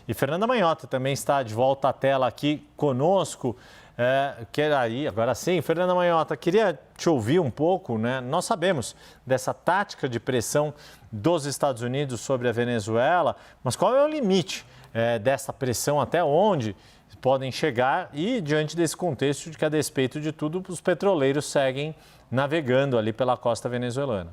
E Fernanda Manhota também está de volta à tela aqui conosco. Agora sim, Fernanda Manhota, queria te ouvir um pouco, né? Nós sabemos dessa tática de pressão dos Estados Unidos sobre a Venezuela, mas qual é o limite dessa pressão, até onde podem chegar e diante desse contexto de que, a despeito de tudo, os petroleiros seguem navegando ali pela costa venezuelana?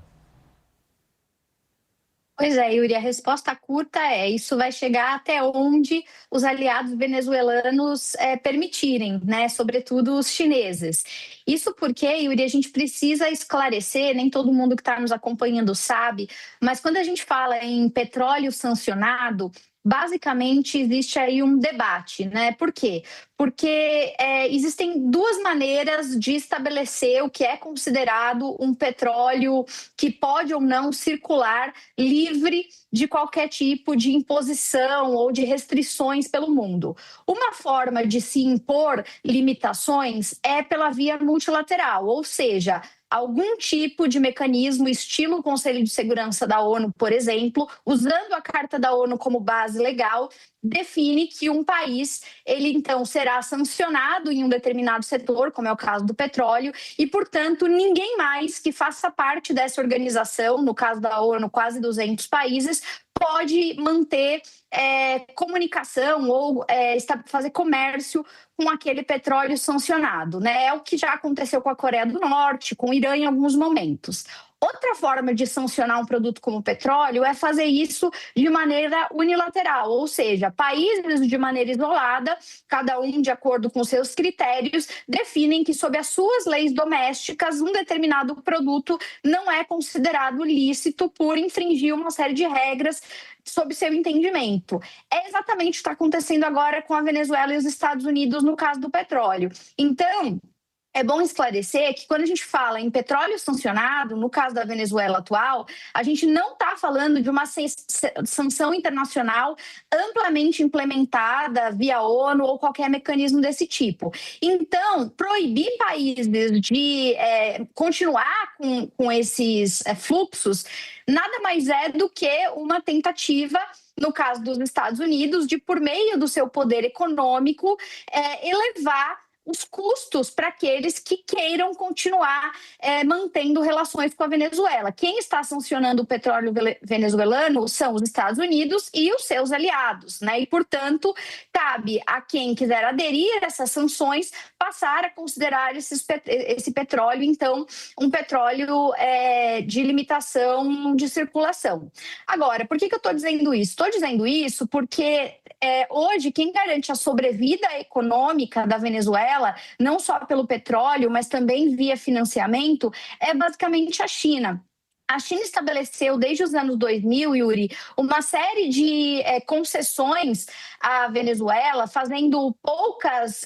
Pois é, Yuri, a resposta curta é: isso vai chegar até onde os aliados venezuelanos permitirem, né? Sobretudo os chineses. Isso porque, Yuri, a gente precisa esclarecer, nem todo mundo que está nos acompanhando sabe, mas quando a gente fala em petróleo sancionado, basicamente existe aí um debate, né? Por quê? Porque existem duas maneiras de estabelecer o que é considerado um petróleo que pode ou não circular livre de qualquer tipo de imposição ou de restrições pelo mundo. Uma forma de se impor limitações é pela via multilateral, ou seja, algum tipo de mecanismo, estilo o Conselho de Segurança da ONU, por exemplo, usando a Carta da ONU como base legal, define que um país, ele então será sancionado em um determinado setor, como é o caso do petróleo, e, portanto, ninguém mais que faça parte dessa organização, no caso da ONU, quase 200 países, pode manter comunicação ou fazer comércio com aquele petróleo sancionado, né? É o que já aconteceu com a Coreia do Norte, com o Irã em alguns momentos. Outra forma de sancionar um produto como o petróleo é fazer isso de maneira unilateral, ou seja, países de maneira isolada, cada um de acordo com seus critérios, definem que sob as suas leis domésticas um determinado produto não é considerado lícito por infringir uma série de regras sob seu entendimento. É exatamente o que está acontecendo agora com a Venezuela e os Estados Unidos no caso do petróleo. Então, é bom esclarecer que quando a gente fala em petróleo sancionado, no caso da Venezuela atual, a gente não está falando de uma sanção internacional amplamente implementada via ONU ou qualquer mecanismo desse tipo. Então, proibir países de continuar com esses fluxos nada mais é do que uma tentativa, no caso dos Estados Unidos, de, por meio do seu poder econômico, elevar os custos para aqueles que queiram continuar mantendo relações com a Venezuela. Quem está sancionando o petróleo venezuelano são os Estados Unidos e os seus aliados, né? E, portanto, cabe a quem quiser aderir a essas sanções passar a considerar esse petróleo, então, um petróleo de limitação de circulação. Agora, por que eu estou dizendo isso? Estou dizendo isso porque hoje quem garante a sobrevida econômica da Venezuela, não só pelo petróleo, mas também via financiamento, é basicamente a China. A China estabeleceu, desde os anos 2000, Yuri, uma série de concessões à Venezuela, fazendo poucas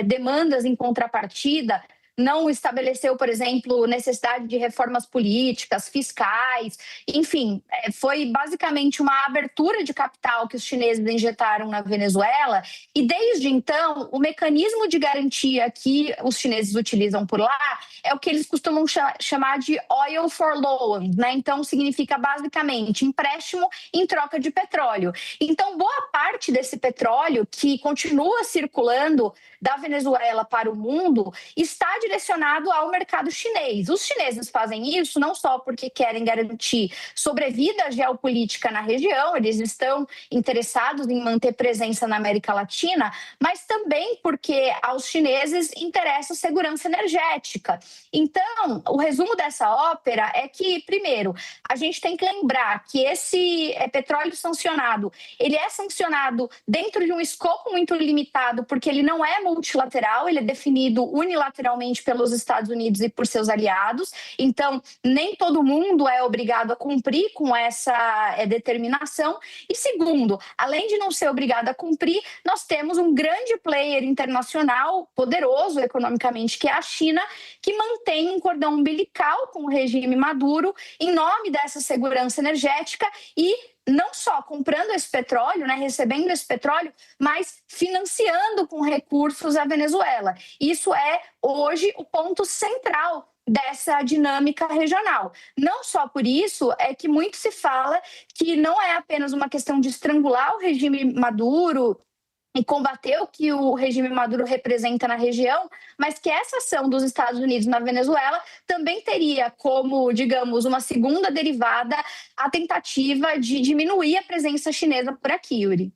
demandas em contrapartida. Não estabeleceu, por exemplo, necessidade de reformas políticas, fiscais, enfim, foi basicamente uma abertura de capital que os chineses injetaram na Venezuela, e desde então o mecanismo de garantia que os chineses utilizam por lá é o que eles costumam chamar de oil for loan, né? Então significa basicamente empréstimo em troca de petróleo. Então boa parte desse petróleo que continua circulando da Venezuela para o mundo está direcionado ao mercado chinês. Os chineses fazem isso não só porque querem garantir sobrevida geopolítica na região, eles estão interessados em manter presença na América Latina, mas também porque aos chineses interessa segurança energética. Então, o resumo dessa ópera é que, primeiro, a gente tem que lembrar que esse petróleo sancionado, ele é sancionado dentro de um escopo muito limitado, porque ele não é multilateral, ele é definido unilateralmente pelos Estados Unidos e por seus aliados. Então, nem todo mundo é obrigado a cumprir com essa determinação. E segundo, além de não ser obrigado a cumprir, nós temos um grande player internacional, poderoso economicamente, que é a China, que mantém um cordão umbilical com o regime Maduro em nome dessa segurança energética e não só comprando esse petróleo, né, recebendo esse petróleo, mas financiando com recursos a Venezuela. Isso é, hoje, o ponto central dessa dinâmica regional. Não só por isso é que muito se fala que não é apenas uma questão de estrangular o regime Maduro e combater o que o regime Maduro representa na região, mas que essa ação dos Estados Unidos na Venezuela também teria como, digamos, uma segunda derivada a tentativa de diminuir a presença chinesa por aqui, Yuri.